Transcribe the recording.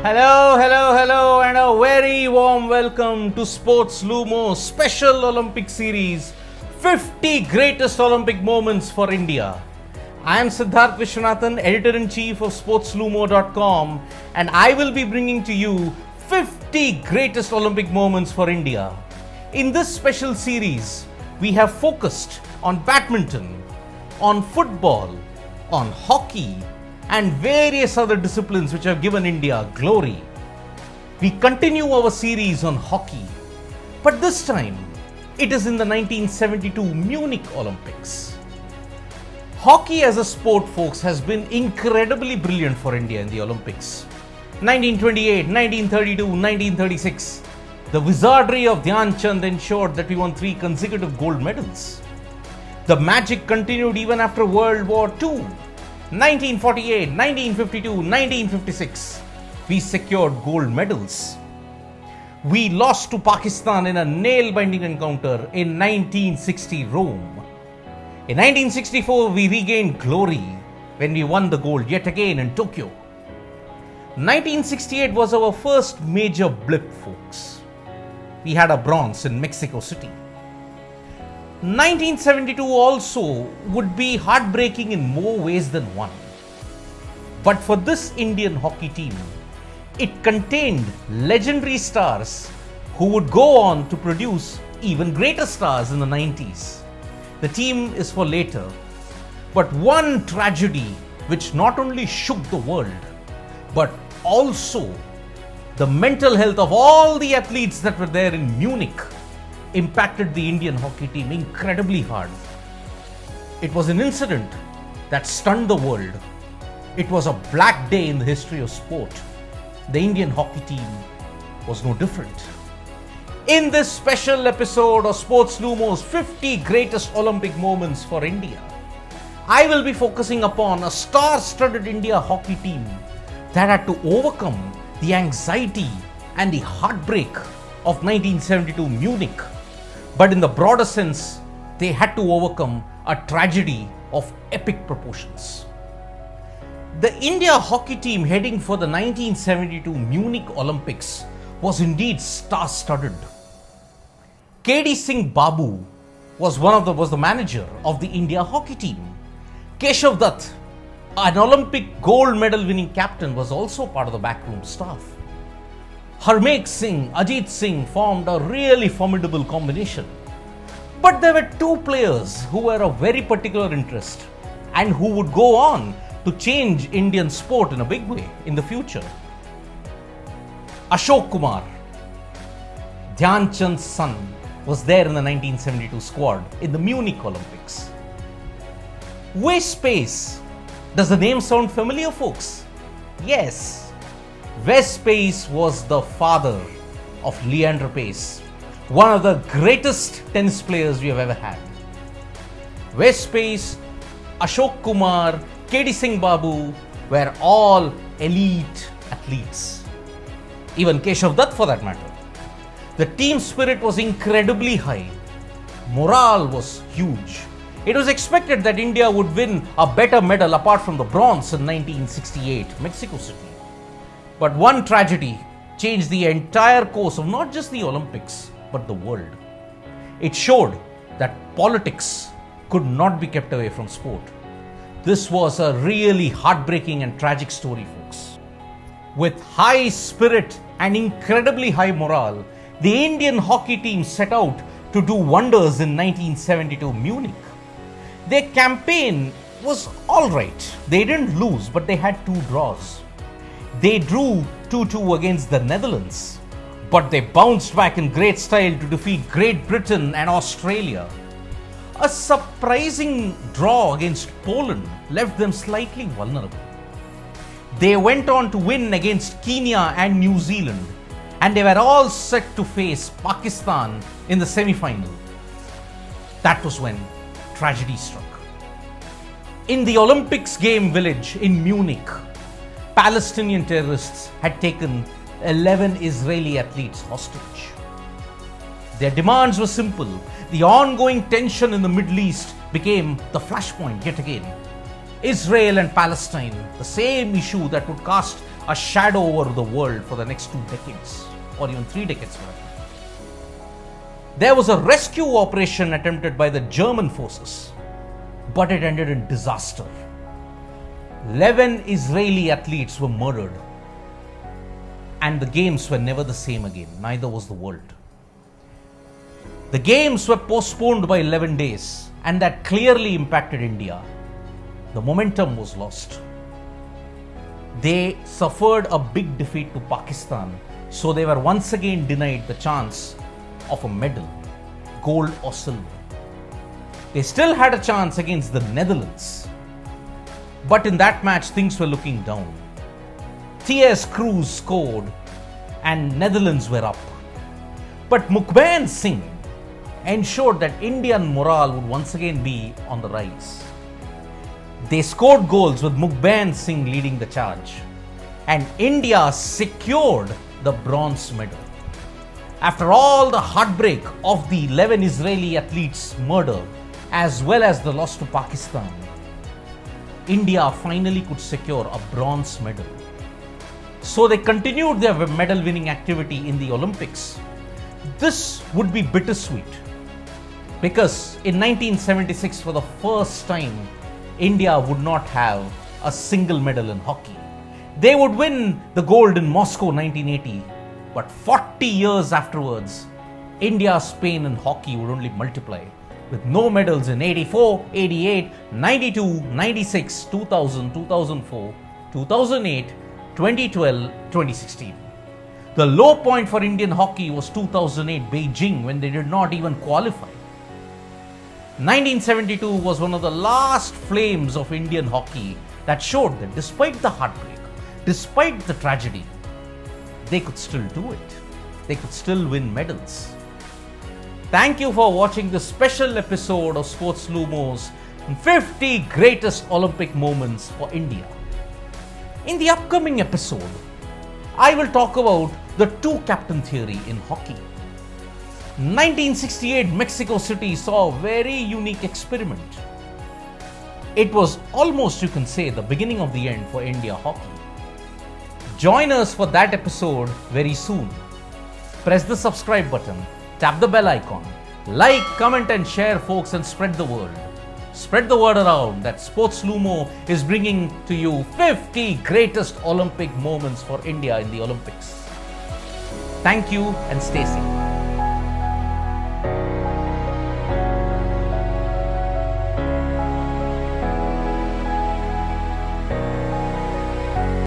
Hello, and a very warm welcome to SportsLumo Special Olympic Series 50 Greatest Olympic Moments for India. I am Siddharth Vishwanathan, Editor-in-Chief of SportsLumo.com, and I will be bringing to you 50 Greatest Olympic Moments for India. In this special series, we have focused on badminton, on football, on hockey, and various other disciplines which have given India glory. We continue our series on hockey, but this time it is in the 1972 Munich Olympics. Hockey as a sport, folks, has been incredibly brilliant for India in the Olympics. 1928, 1932, 1936, the wizardry of Dhyan Chand ensured that we won 3 consecutive gold medals. The magic continued even after World War II. 1948, 1952, 1956, we secured gold medals. We lost to Pakistan in a nail-binding encounter in 1960 Rome. In 1964, we regained glory when we won the gold yet again in Tokyo. 1968 was our first major blip, folks. We had a bronze in Mexico City. 1972 also would be heartbreaking in more ways than one. But for this Indian hockey team, it contained legendary stars who would go on to produce even greater stars in the 90s. The team is for later. But one tragedy which not only shook the world, but also the mental health of all the athletes that were there in Munich impacted the Indian hockey team incredibly hard. It was an incident that stunned the world. It was a black day in the history of sport. The Indian hockey team was no different. In this special episode of SportsLumo's 50 Greatest Olympic Moments for India, I will be focusing upon a star-studded India hockey team that had to overcome the anxiety and the heartbreak of 1972 Munich. But in the broader sense, they had to overcome a tragedy of epic proportions. The India hockey team heading for the 1972 Munich Olympics was indeed star-studded. K.D. Singh Babu was the manager of the India hockey team. Keshav Dutt, an Olympic gold medal winning captain, was also part of the backroom staff. Harmeek Singh, Ajit Singh formed a really formidable combination. But there were 2 players who were of very particular interest and who would go on to change Indian sport in a big way in the future. Ashok Kumar, Dhyan Chand's son, was there in the 1972 squad in the Munich Olympics. Wes Pace, does the name sound familiar, folks? Yes. Wes Pace was the father of Leander Pace, one of the greatest tennis players we have ever had. Wes Pace, Ashok Kumar, K.D. Singh Babu were all elite athletes. Even Keshav Dutt, for that matter. The team spirit was incredibly high. Morale was huge. It was expected that India would win a better medal apart from the bronze in 1968 Mexico City. But one tragedy changed the entire course of not just the Olympics, but the world. It showed that politics could not be kept away from sport. This was a really heartbreaking and tragic story, folks. With high spirit and incredibly high morale, the Indian hockey team set out to do wonders in 1972 Munich. Their campaign was alright. They didn't lose, but they had 2 draws. They drew 2-2 against the Netherlands, but they bounced back in great style to defeat Great Britain and Australia. A surprising draw against Poland left them slightly vulnerable. They went on to win against Kenya and New Zealand, and they were all set to face Pakistan in the semi-final. That was when tragedy struck. In the Olympics game village in Munich, Palestinian terrorists had taken 11 Israeli athletes hostage. Their demands were simple. The ongoing tension in the Middle East became the flashpoint yet again. Israel and Palestine, the same issue that would cast a shadow over the world for the next 2 decades, or even 3 decades for that matter. There was a rescue operation attempted by the German forces, but it ended in disaster. 11 Israeli athletes were murdered, and the games were never the same again, neither was the world. The games were postponed by 11 days, and that clearly impacted India. The momentum was lost. They suffered a big defeat to Pakistan, so they were once again denied the chance of a medal, gold or silver. They still had a chance against the Netherlands, but in that match things were looking down. T.S. Cruz scored and Netherlands were up. But Mukhbain Singh ensured that Indian morale would once again be on the rise. They scored goals with Mukhbain Singh leading the charge, and India secured the bronze medal. After all the heartbreak of the 11 Israeli athletes' murder, as well as the loss to Pakistan, India finally could secure a bronze medal. So they continued their medal winning activity in the Olympics. This would be bittersweet because in 1976, for the first time, India would not have a single medal in hockey. They would win the gold in Moscow 1980, but 40 years afterwards, India's pain in hockey would only multiply, with no medals in 84, 88, 92, 96, 2000, 2004, 2008, 2012, 2016. The low point for Indian hockey was 2008 Beijing, when they did not even qualify. 1972 was one of the last flames of Indian hockey that showed that despite the heartbreak, despite the tragedy, they could still do it. They could still win medals. Thank you for watching this special episode of SportsLumo's 50 Greatest Olympic Moments for India. In the upcoming episode, I will talk about the two-captain theory in hockey. 1968 Mexico City saw a very unique experiment. It was almost, you can say, the beginning of the end for India hockey. Join us for that episode very soon. Press the subscribe button, tap the bell icon, like, comment and share, folks, and spread the word. Spread the word around that SportsLumo is bringing to you 50 greatest Olympic moments for India in the Olympics. Thank you and stay safe.